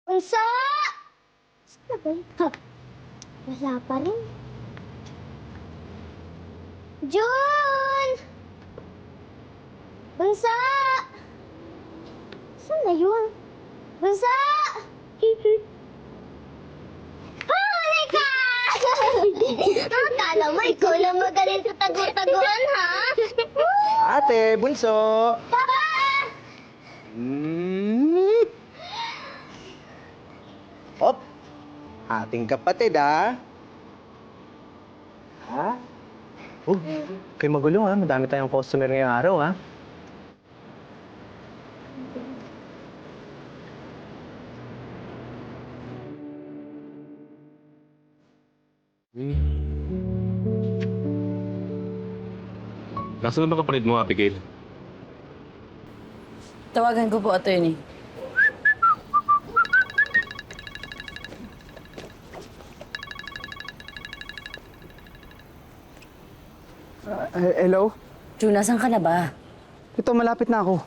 Unsa! Saan na ba yun? Ha? Wala pa rin. John! Bunsa! Saan na yun? Bunsa! Huli ka! Akala mo ikaw lang magaling sa tagu-taguan, ha? Ate, bunso! Papa! Op! Ating kapatid, ha? Ha? Huwag kayo magulo, ha? Madami tayong customer ngayong araw, ha? Nasaan na ba kapatid mo, Abigail? Tawagan ko po, attorney. Hello? June, nasan ka na ba? Ito, malapit na ako.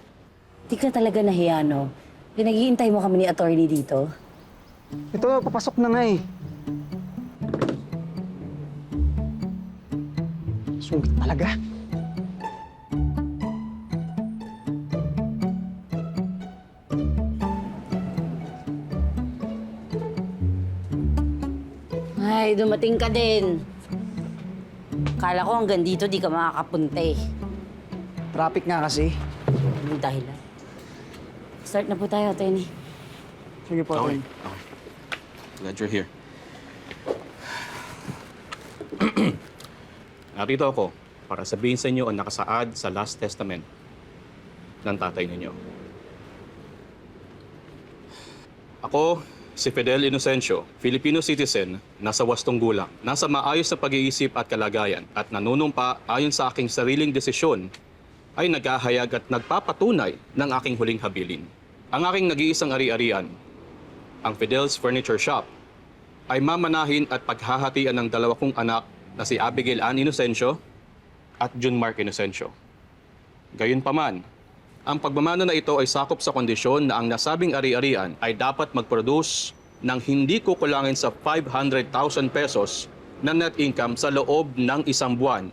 Di ka talaga nahiya, no? Pinaghihintay mo kami ni attorney dito. Ito, papasok na nga, eh. Sungit talaga. Ay, dumating ka din. Kala ko hanggang dito di ka makakapunta eh. Traffic nga kasi. Anong dahilan? Start na po tayo, attorney. Sige po, Okay. Tony. Okay. Glad you're here. Narito ako para sabihin sa inyo ang nakasaad sa Last Testament ng tatay ninyo. Ako, si Fidel Inocencio, Filipino citizen, nasa wastong gulang, nasa maayos na pag-iisip at kalagayan at nanunumpa ayon sa aking sariling desisyon ay naghahayag at nagpapatunay ng aking huling habilin. Ang aking nag-iisang ari-arian, ang Fidel's Furniture Shop, ay mamanahin at paghahatian ng dalawa kong anak na si Abigail Ann Inocencio at June Mark Inocencio. Gayunpaman, ang pagmamana na ito ay sakop sa kondisyon na ang nasabing ari-arian ay dapat mag-produce ng hindi kukulangin sa 500,000 pesos na net income sa loob ng isang buwan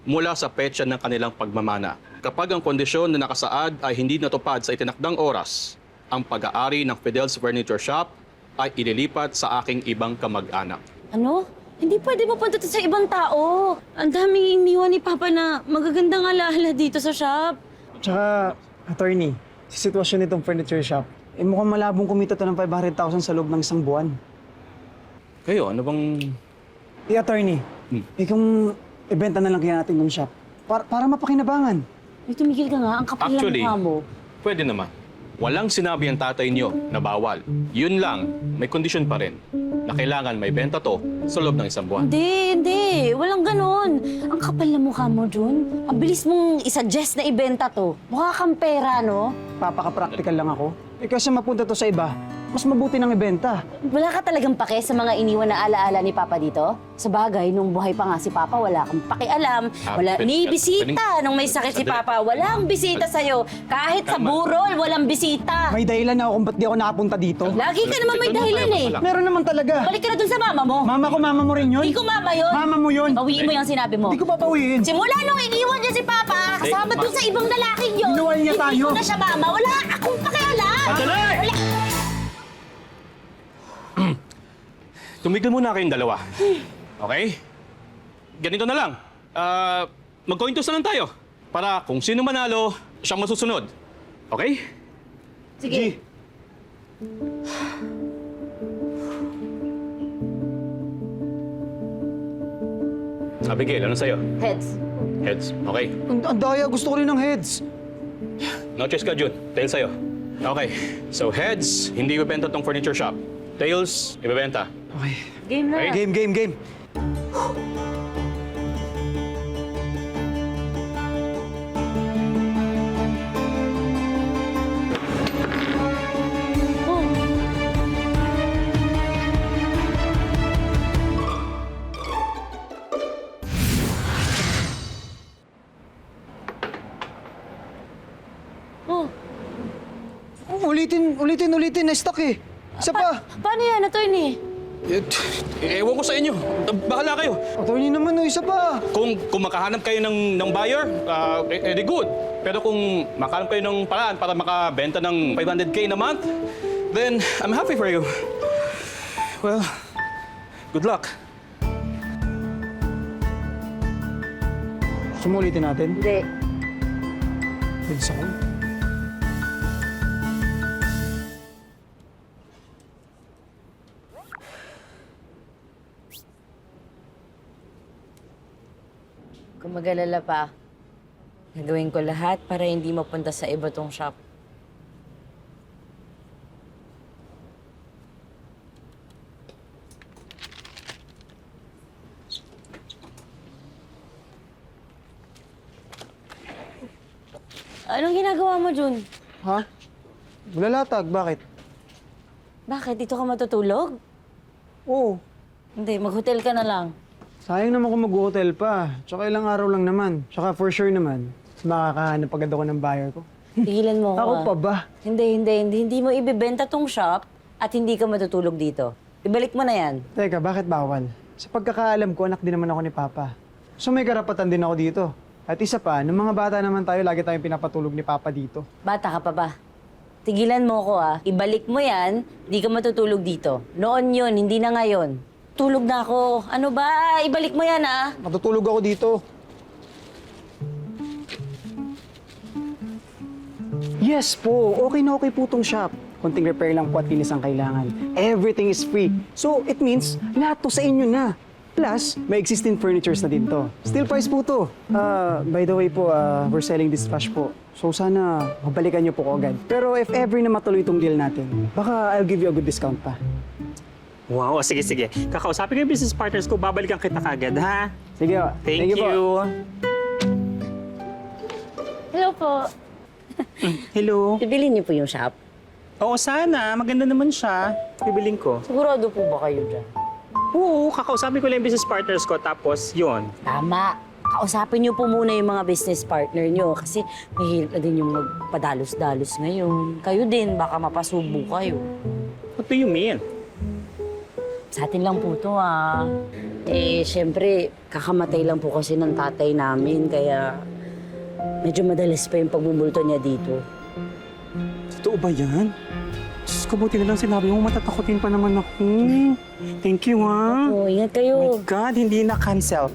mula sa petsa ng kanilang pagmamana. Kapag ang kondisyon na nakasaad ay hindi natupad sa itinakdang oras, ang pag-aari ng Fidel's Furniture Shop ay ililipat sa aking ibang kamag-anak. Ano? Hindi pwede mapunta to sa ibang tao. Ang daming iniwan ni Papa na magagandang alaala dito sa shop. Tsaka, attorney, sa sitwasyon nitong furniture shop, mukhang malabong kumita to ng 500,000 sa loob ng isang buwan. Kayo, ano bang... Attorney, kung ibenta na lang kaya natin yung shop, para mapakinabangan. Ay, tumigil ka nga. Ang kapal ng Actually, mukha mo. pwede naman. Walang sinabi ang tatay niyo na bawal. Yun lang, may kondisyon pa rin na kailangan may benta to sa loob ng isang buwan. Hindi. Walang ganon. Ang kapal ng mukha mo, June. Ang bilis mong isuggest na ibenta to. Mukha kang pera, no? Papaka-practical lang ako. Kasi mapunta to sa iba, mas mabuti ng ibenta. Wala ka talagang pake sa mga iniwan na alaala ni Papa dito? Sa bagay, nung buhay pa nga si Papa, wala kang pakialam. Wala, ni bisita. Nung may sakit si Papa, walang bisita sa'yo. Kahit sa burol, walang bisita. May dahilan na ako kung ba't di ako nakapunta dito. Lagi ka naman may dahilan eh. Meron naman talaga. Balik ka na dun sa mama mo. Mama mo rin yun? Hindi ko mama yun. Mama mo yun. Bawiin mo yung sinabi mo. Hindi ko papawiin. Simula nung iniwan niya si Papa, kasama dun sa ibang lalaking yun. Ginawa niya Hindi tayo. ko na siya mama. Wala akong pakialam. Sandali! Wala. Tumigil muna kayong dalawa. Okay? Ganito na lang. Mag-coin toss na lang tayo. Para kung sino manalo, siyang masusunod. Okay? Sige. Abigail, ano sa'yo? Heads. Heads. Okay. Ang daya, gusto ko rin ng heads. No choice ka, June. Tails sa'yo. Okay. So, heads, hindi ibebenta tong furniture shop. Tails, ibebenta. Okay. Game na. Okay. Game. Oh. Ulitin, na-stuck eh. Isa pa! Paano yan, attorney? Ewan ko sa inyo. Bahala kayo. Attorney naman, oh, isa pa! Kung makahanap kayo ng buyer, edi good. Pero kung makahanap kayo ng paraan para makabenta ng 500K na month, then I'm happy for you. Well, good luck. Sumulitin natin. Hindi. Pwede sa akin. Kung mag-alala pa, gagawin ko lahat para hindi mapunta sa iba tong shop. Anong ginagawa mo, Jun? Ha? Maglalatag, bakit? Bakit? Dito ka matutulog? Oo. Hindi, mag-hotel ka na lang. Sayang naman kung mag-hotel pa. Tsaka ilang araw lang naman. Tsaka for sure naman, makakahanap agad ako ng buyer ko. Tigilan mo ako. Ako ah. pa ba? Hindi mo ibibenta tong shop at hindi ka matutulog dito. Ibalik mo na yan. Teka, bakit bawal? Sa pagkakaalam ko, anak din naman ako ni Papa. So may karapatan din ako dito. At isa pa, ng mga bata naman tayo, lagi tayong pinapatulog ni Papa dito. Bata ka pa ba? Tigilan mo ko ah. Ibalik mo yan, di ka matutulog dito. Noon yun, hindi na ngayon. Tulog na ako. Ano ba? Ibalik mo yan ah. Matutulog ako dito. Yes po, okay na okay po tong shop. Konting repair lang po at linis ang kailangan. Everything is free. So, it means, lahat to sa inyo na. Plus, may existing furnitures na din to. Still price po to. By the way po, we're selling this flash po. So, sana mabalikan niyo po ko agad. Pero if ever na matuloy itong deal natin, baka I'll give you a good discount pa. Wow, sige. Kakausapin ko yung business partners ko, babalikan kita kagad, ha? Sige, Thank po. you. Hello po. Hello. Bibilin niyo po yung shop. Oo, sana. Maganda naman siya. Bibiling ko. Sigurado po ba kayo dyan? Oo, kakausapin ko lang yung business partners ko, tapos yun. Tama. Kausapin niyo po muna yung mga business partner niyo kasi mahirap na din yung magpadalos-dalos ngayon. Kayo din, baka mapasubo kayo. What do you mean? Sa atin lang po to ah. Eh, syempre, kakamatay lang po kasi ng tatay namin, kaya medyo madalas pa yung pagbubulto niya dito. Totoo ba yan? Diyos ko, buti na lang sinabi mo, matatakotin pa naman ako. Thank you, ha? Oh, ingat Oh kayo. my God, hindi na cancel.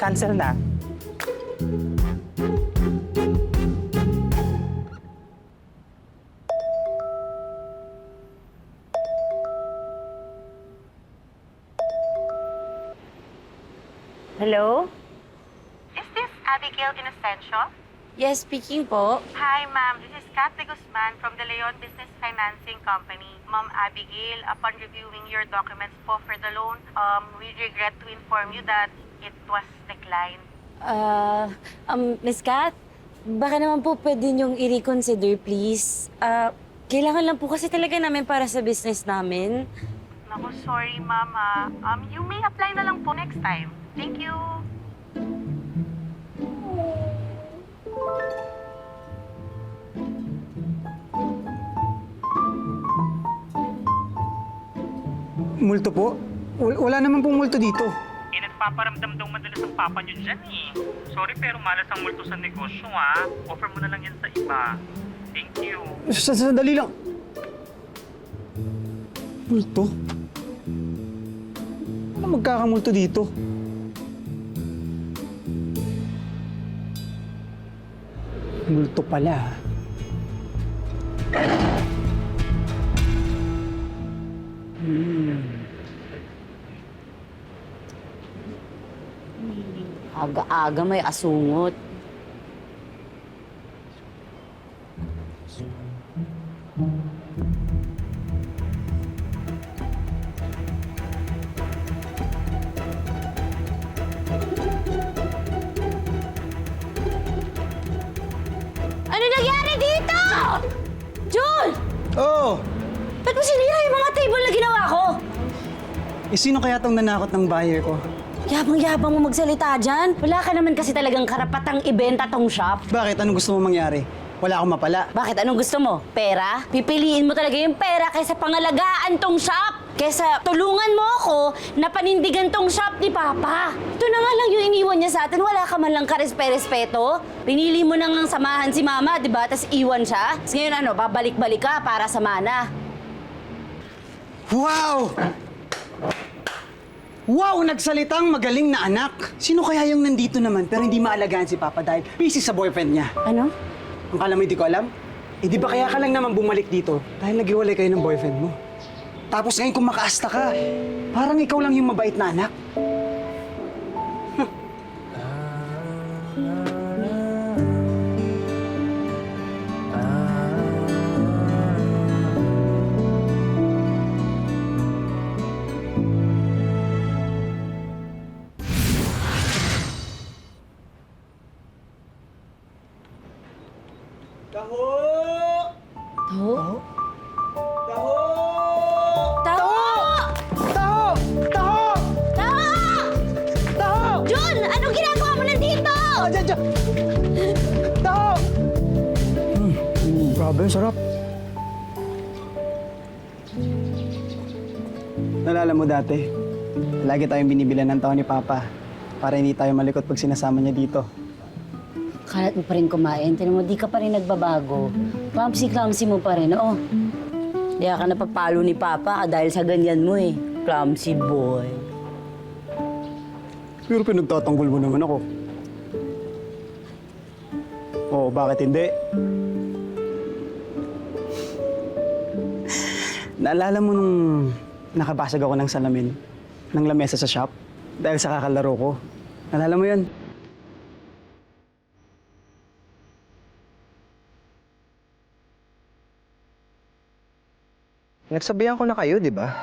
Cancel na. Hello? Is this Abigail Inocencio? Yes, speaking po. Hi, ma'am. This is Kat de Guzman from the Leon Business Financing Company. Ma'am Abigail, upon reviewing your documents po for the loan, we regret to inform you that it was declined. Miss Kat, baka naman po pwede niyong i-reconsider, please. Kailangan lang po kasi talaga namin para sa business namin. Naku, sorry, mama. You may apply na lang po next time. Thank you. Multo po? Wala naman pong multo dito. Eh, nagpaparamdam daw madalas ang papa niyo dyan, eh. Sorry, pero malas ang multo sa negosyo, ha? Offer mo na lang yan sa iba. Thank you. Sandali lang. Multo? Ano magkakamulto dito? Multo pala. Aga-aga may asungot. Ano nangyari dito? Jun! Oh! Ba't mo sinira yung mga table na ginawa ko? Sino kaya tong nanakot ng buyer ko? Yabang-yabang mo magsalita dyan. Wala ka naman kasi talagang karapatang ibenta tong shop. Bakit? Anong gusto mo mangyari? Wala akong mapala. Bakit? Anong gusto mo? Pera? Pipiliin mo talaga yung pera kaysa pangalagaan tong shop. Kaysa tulungan mo ako na panindigan tong shop ni Papa. Ito na nga lang yung iniwan niya sa atin. Wala ka man lang karespe-respeto. Pinili mo nang samahan si Mama, di ba? Tapos iwan siya. Tapos ngayon ano, babalik-balik ka para sa mana. Wow! Wow! Nagsalitang magaling na anak! Sino kaya yung nandito naman pero hindi maalagaan si Papa dahil busy sa boyfriend niya? Ano? Ang kala mo hindi ko alam? Eh di ba kaya ka lang naman bumalik dito dahil naghiwalay kayo ng boyfriend mo? Tapos ngayon kumakaasta ka, parang ikaw lang yung mabait na anak. Taho! Taho? Taho! Taho! Taho! Taho! Taho! Taho! Jun! Anong ginagawa mo nandito? Diyan! Taho! Grabe, sarap. Nalala mo dati, lagi tayong binibilan ng tao ni Papa para hindi tayo malikot pag sinasama niya dito. Kalat mo pa rin kumain. Tinan mo, di ka pa rin nagbabago. Clumsy mo pa rin, oo. Di ka napapalo ni Papa dahil sa ganyan mo eh. Clumsy boy. Pero pinagtatanggol mo naman ako. Oo, bakit hindi? Naalala mo nung nakabasag ako ng salamin ng lamesa sa shop dahil sa kakalaro ko? Naalala mo yun? Nagsabihan ko na kayo, di ba?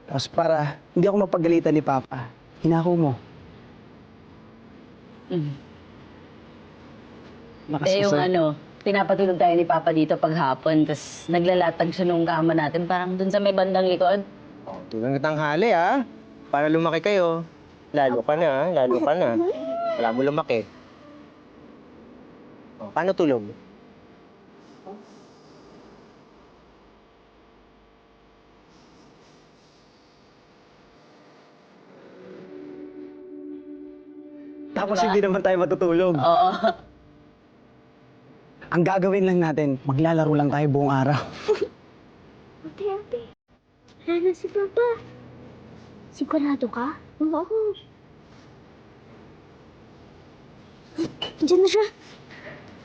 Tapos para hindi ako mapagalitan ni Papa, hinako mo. Yung ano, pinapatulog tayo ni Papa dito paghapon, tapos naglalatag siya nung kama natin, parang dun sa may bandang likod. Tulang tanghali, ha? Para lumaki kayo. Lalo ka na, ha? Lalo ka na. Wala mo lumaki. O, paano tulog? Tapos hindi naman tayo matutulog. Oo. Ang gagawin lang natin, maglalaro lang tayo buong araw. Ate. Nana si Papa. Sigurado ka? Oo. Diyan na siya.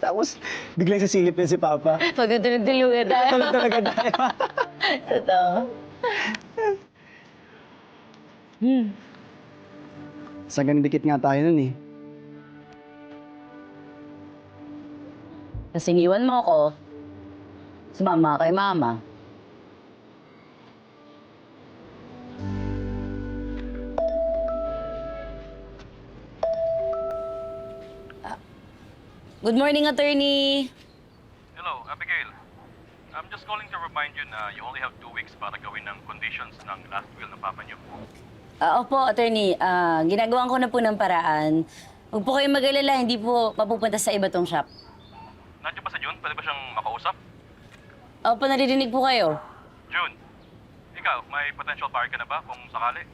Tapos biglang sasilip na si Papa. Pagkatulog-tulugan tayo. Tulog talaga tayo. Totoo. Sa ganun dikit nga tayo nun eh. Tapos iniwan mo ako, sumama kay Mama. Good morning, attorney. Hello, Abigail. I'm just calling to remind you na you only have 2 weeks para gawin ng conditions ng last will ng papa niyo. Opo, attorney. Ginagawan ko na po ng paraan. Huwag po kayong mag-alala, hindi po mapupunta sa iba tong shop. Nandiyo ba sa June? Pwede ba siyang makausap? Opo, naririnig po kayo. June, ikaw, may potential buyer ka na ba kung sakali?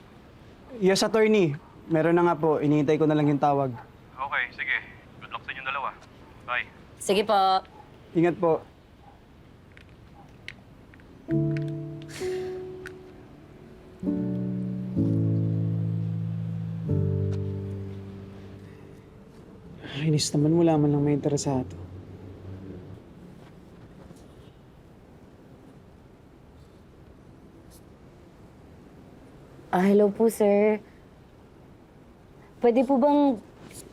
Yes, attorney. Meron na nga po. Iniintay ko na lang yung tawag. Okay, sige. Good luck sa inyong dalawa. Bye. Sige po. Ingat po. Inis naman wala man lang may interesado. Hello po, sir. Pwede po bang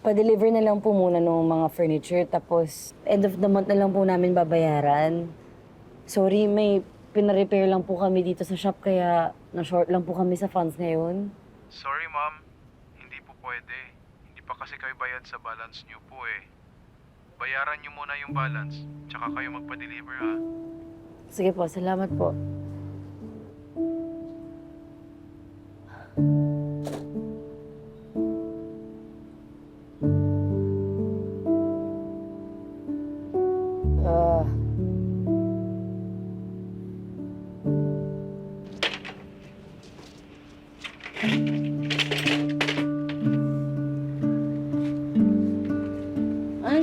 pa-deliver na lang po muna ng mga furniture tapos end of the month na lang po namin babayaran? Sorry, may pina-repair lang po kami dito sa shop kaya na-short lang po kami sa funds ngayon. Sorry, ma'am. Hindi po pwede. Hindi pa kasi kayo bayad sa balance niyo po eh. Bayaran niyo muna yung balance, tsaka kayo magpa-deliver ha. Sige po, salamat po. Anong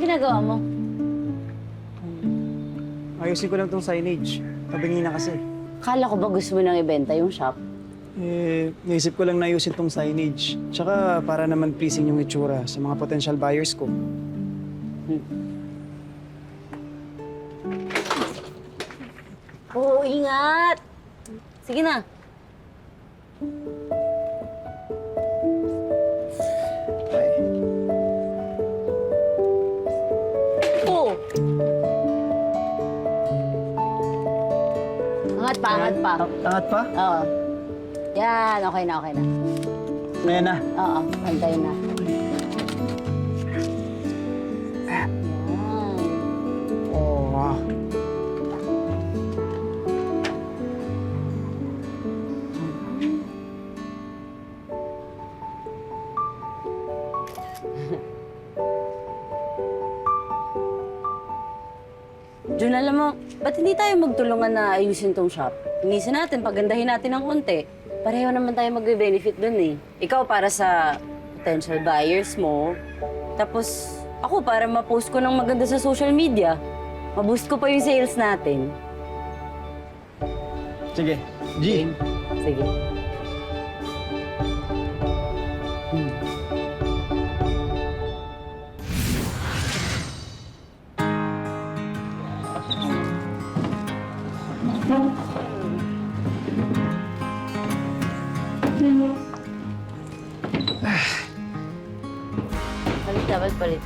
ginagawa mo? Ayusin ko lang tong signage. Tabingi na kasi. Kala ko ba gusto mo nang ibenta yung shop? Naisip ko lang na ayusin tong signage. Tsaka para naman pleasing yung itsura sa mga potential buyers ko. Oo, ingat! Sige na. Oo! Angat pa, angat pa. Angat pa? Oo. Yan, okay na, okay na. Ngayon na. Oo, pantay na. Yan. Oh, wow. Jun, alam mo, ba't hindi tayo magtulungan na ayusin tong shop? Inisin natin, pagandahin natin ng konti. Pareho naman tayo magbe-benefit dun eh. Ikaw para sa potential buyers mo, tapos ako para ma-post ko ng maganda sa social media. Ma-boost ko pa yung sales natin. Sige. G. Sige. Palit dapat palit.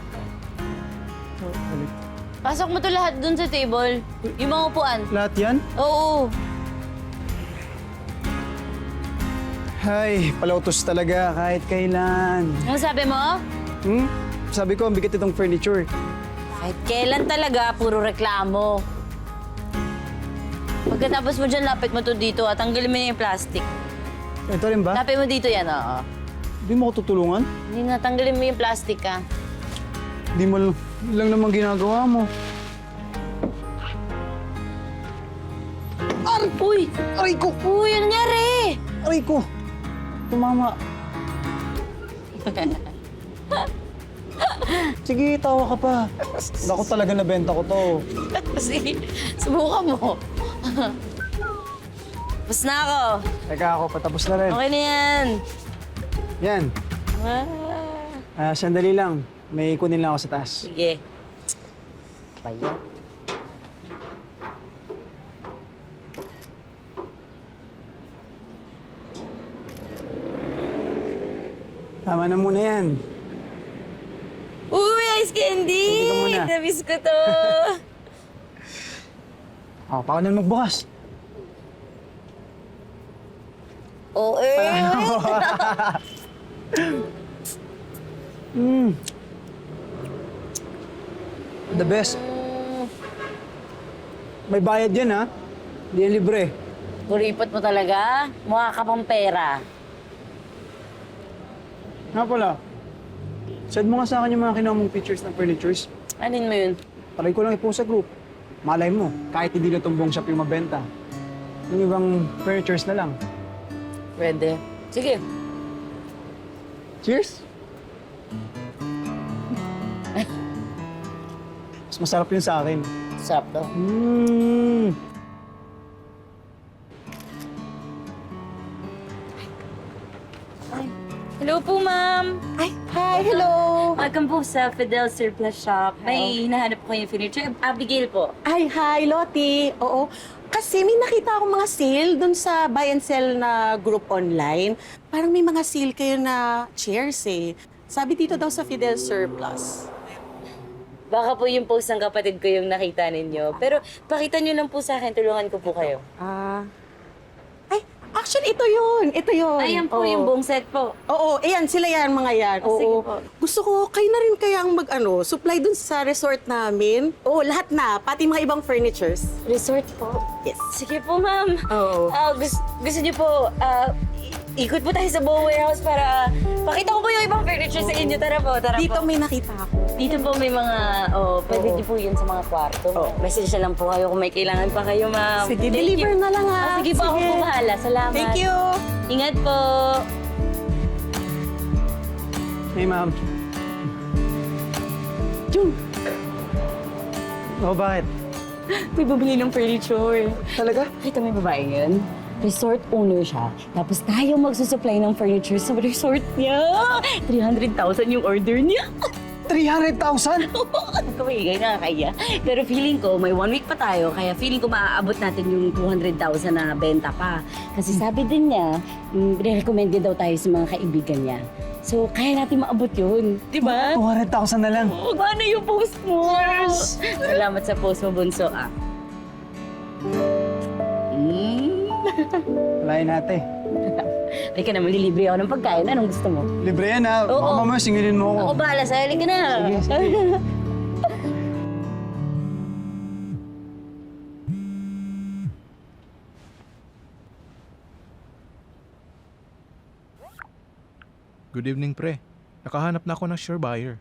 Pasok mo to lahat dun sa table. Yung mga upuan. Lahat yan? Oo. Ay, palautos talaga kahit kailan. Ano sabi mo? Sabi ko, ang bigat itong furniture. Kahit kailan talaga, puro reklamo. Pagkatapos mo dyan, lapit mo to dito at tanggalin mo na yung plastic. Ito rin ba? Lapit mo dito yan, oo. Hindi mo ako tutulungan? Hindi na, tanggalin mo yung plastic, ha? Hindi mo lang naman ginagawa mo. Uy! Aray ko! Uy, ano nangyari? Aray ko! Tumama. Sige, tawa ka pa. Ako talaga nabenta ko to. Sige, subukan mo. Tapos na ako. Teka ako, patapos na rin. Okay na yan. Yan. Ah, Sandali lang. May kunin lang ako sa taas. sige. Paya. Tama na muna yan. Uy, ice candy! Hindi ka muna. Namiss ko to. Paano na magbukas? Oo, eh. The best. May bayad yan, ha? Hindi yan libre. Kuripot mo talaga. Mukha ka pang pera. Nga pala, send mo nga sa akin yung mga kinuha mong pictures ng furnitures. Anin mo yun? Talay ko lang i-post sa group. Malay mo, kahit hindi na itong buong shop yung mabenta. Yung ibang furnitures na lang. Pwede. Sige. Cheers! Mas masarap yun sa akin. Sarap to. Hello po, ma'am. Ay, hi, hello. Welcome po sa Fidel Surplus Shop. May hinahanap po kayong furniture. Abigail po. Ay, hi, Lottie. Oo. Kasi may nakita akong mga sale dun sa buy and sell na group online. Parang may mga sale kayo na chairs eh. Sabi dito daw sa Fidel Surplus. Baka po yung post ng kapatid ko yung nakita ninyo. Pero pakita nyo lang po sa akin, tulungan ko po kayo. Ay, actually, ito yun. Ito yun. Ayan po Oo. yung buong set po. Oo, ayan, sila yan, mga yan. Oo. Sige po. Gusto ko, kayo na rin kaya ang supply dun sa resort namin. Oo, lahat na, pati mga ibang furnitures. Resort po. Yes. Sige po, ma'am. Oo. Gusto niyo po, ikot po tayo sa buong warehouse para pakita ko po yung ibang furniture sa inyo. Tara po, tara Dito po. may nakita ako. Dito po may mga, pwede niyo po yun sa mga kwarto. Message na lang po kayo kung may kailangan pa kayo, ma'am. Sige, Thank deliver you. na lang ha. Sige po, ako po bahala. Salamat. Thank you. Ingat po. Hey, ma'am. Jun! Bakit? May bumili ng furniture. Talaga? Kita mo yung babae yun? Resort owner siya. Tapos tayo magsusupply ng furniture sa resort niya. 300,000 yung order niya. 300,000? Kumigay, nakakaya. Pero feeling ko, may 1 week pa tayo, kaya feeling ko maaabot natin yung 200,000 na benta pa. Kasi sabi din niya, recommend daw tayo sa mga kaibigan niya. So, kaya natin maabot yun. Di ba? 200,000 na lang. Oh, paano yung post mo? Yes! Salamat sa post mo, Bunso, ah. Walain ate. Teka naman, lilibre ako ng pagkain. Anong gusto mo? Libre yan ha. Oo. Baka mamaya singilin mo ako. Ako bahala sa'yo. Halika na. Sige. Good evening, pre. Nakahanap na ako ng sure buyer.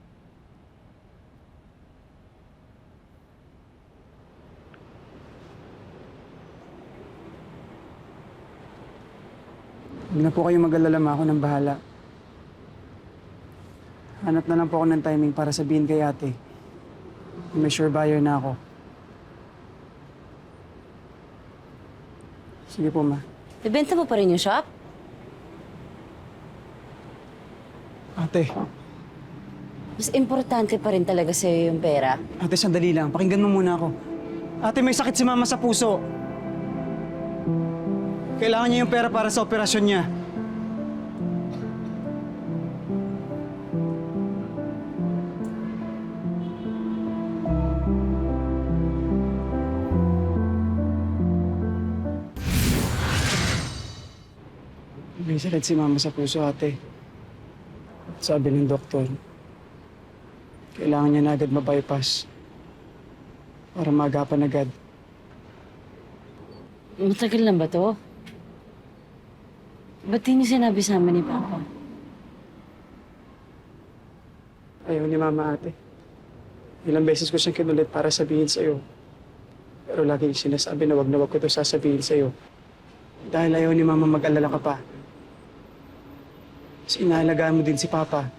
Huwag na po kayo mag-alala, ma. Ako nang bahala. Hanap na lang po ako ng timing para sabihin kay ate. May sure buyer na ako. Sige po, ma. Ibenta mo pa rin yung shop? Ate, Mas importante pa rin talaga sa'yo yung pera. ate, sandali lang. Pakinggan mo muna ako. Ate, may sakit si mama sa puso. Kailangan niya yung pera para sa operasyon niya. May sakit si mama sa puso, ate. Sabi ng doktor, kailangan niya na agad ma-bypass para maagapan agad. Matagal na ba to? Ba't di niyo sinabi sa amin ni Papa? Ayaw ni mama, ate. Ilang beses ko siyang kinulit para sabihin sa'yo. Pero lagi niya sinasabi na wag ko ito sasabihin sa'yo. Dahil ayaw ni mama mag-alala ka pa. Kasi inaalagaan mo din si Papa.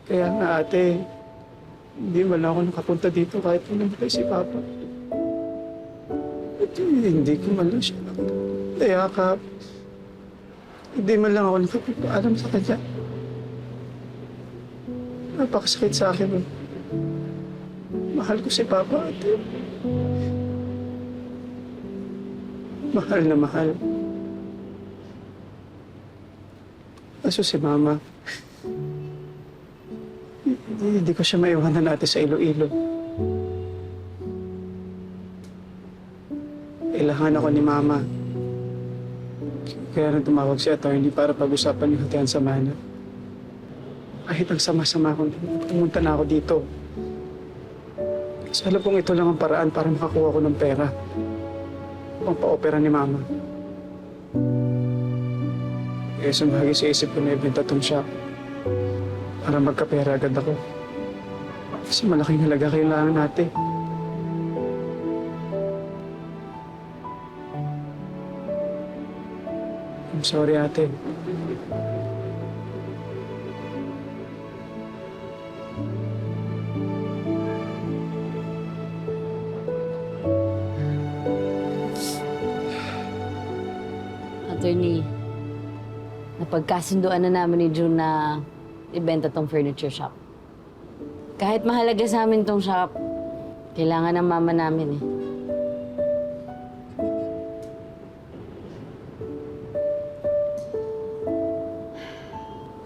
Kaya nga, ate, hindi man ako nakapunta dito kahit namatay si Papa. At hindi ko man lang siya nayakap. Hindi man lang ako nakapagpaalam sa kanya. Napakasakit sa akin. Mahal ko si Papa, ate. Mahal na mahal. Kaso si Mama, hindi ko siya maiwanan natin sa Iloilo. Kailangan ako ni Mama. Kaya nang tumawag si attorney para pag-usapan yung hatian sa mana. Kahit ang sama-sama ko, pumunta na ako dito. Kasi alam kong ito lang ang paraan para makakuha ko ng pera. Pang-pa-opera ni Mama. Kaya sumagi sa isip ko na ibenta tong shop para magkapera agad ako. Kasi malaking halaga kailangan natin. I'm sorry, ate. Attorney, napagkasunduan na namin ni June na ibenta tong furniture shop. Kahit mahalaga sa amin tong shop, kailangan ng mama namin eh.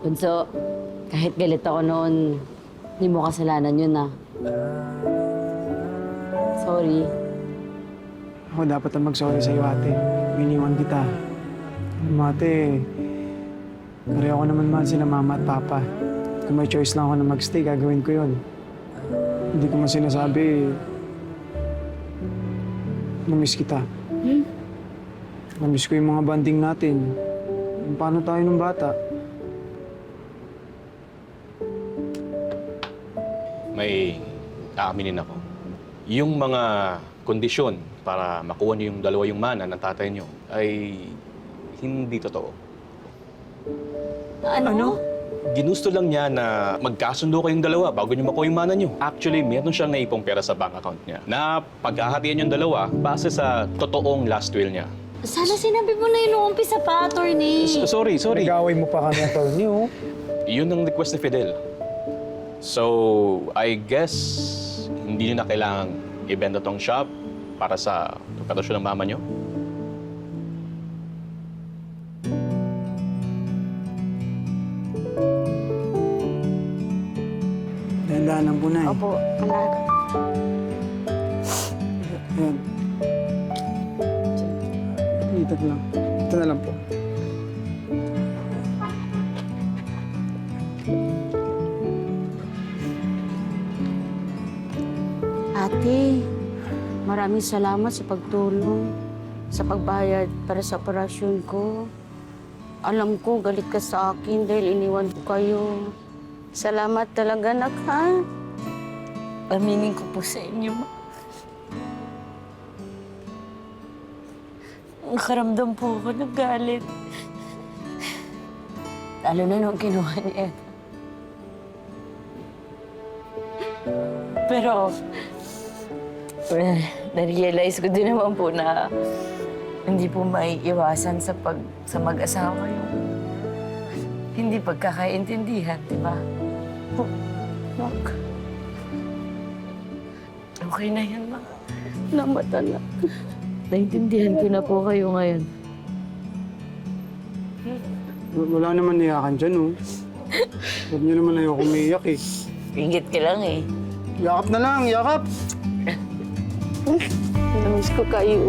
Bunso, kahit galit ako noon, hindi mo kasalanan yun ah. Sorry. Ako dapat ang mag-sorry sa'yo, ate. Iniwan kita. Alam mo, ate, pareho ko naman mahal sila mama at papa. Kung may choice lang ako na mag-stay, gagawin ko yun. Hindi ko man sinasabi, namiss kita. Namiss ko yung mga banding natin. Kung paano tayo nung bata. may aaminin ako. Yung mga kondisyon para makuha niyo yung dalawa yung mana ng tatay niyo ay hindi totoo. Ano? Ginusto lang niya na magkasundo kayong dalawa bago niyo makuha yung mana niyo. Actually, meron siyang naipong pera sa bank account niya na paghahatian yung dalawa base sa totoong last will niya. Sana sinabi mo na yun noong umpisa pa, attorney. Sorry. Nag-away mo pa kami, attorney, oh. Yun ang request ni Fidel. So, I guess hindi niyo na kailangang ibenta tong shop para sa operasyon ng mama niyo? Dahan-dahan lang po, Nay. Opo, anak. Ayan. Ito lang. Ito na lang po. Ate, maraming salamat sa pagtulong, sa pagbayad para sa operasyon ko. Alam ko, galit ka sa akin dahil iniwan ko kayo. Salamat talaga, anak, ha? Aminin ko po sa inyo, ma. Nakaramdam po ako ng galit. Lalo na nung kinuha ni Ed. Pero, well, na-realize ko din naman po na hindi po maiiwasan sa mag-asawa yung hindi pagkakaintindihan, di ba? Mak. Okay na yan, ma. Namata na. Naintindihan ko na po kayo ngayon. Wala naman niyakan dyan, oh. Huwag niyo naman ayoko umiiyak, eh. Ingit ka lang eh. Yakap na lang, yakap! Namiss ko kayo.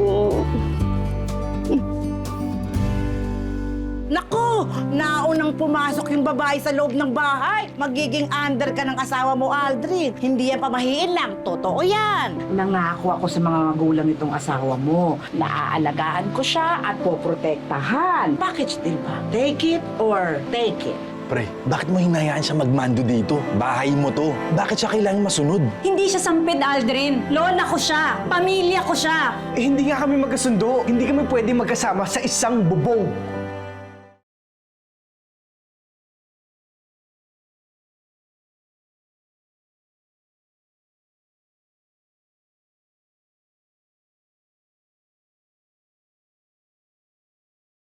Naku! Naunang pumasok yung babae sa loob ng bahay. Magiging under ka ng asawa mo, Aldrin. Hindi yan pamahiin lang. Totoo yan. Nangako ako sa mga magulang nitong asawa mo na aalagaan ko siya at poprotektahan. Bakit still ba? Take it or take it? Pre, bakit mo hinayaan siya magmando dito? Bahay mo to. Bakit siya kailangang masunod? Hindi siya sampid, Aldrin. Lola ko siya. Pamilya ko siya. Eh, hindi nga kami magkasundo. Hindi kami pwede magkasama sa isang bubong.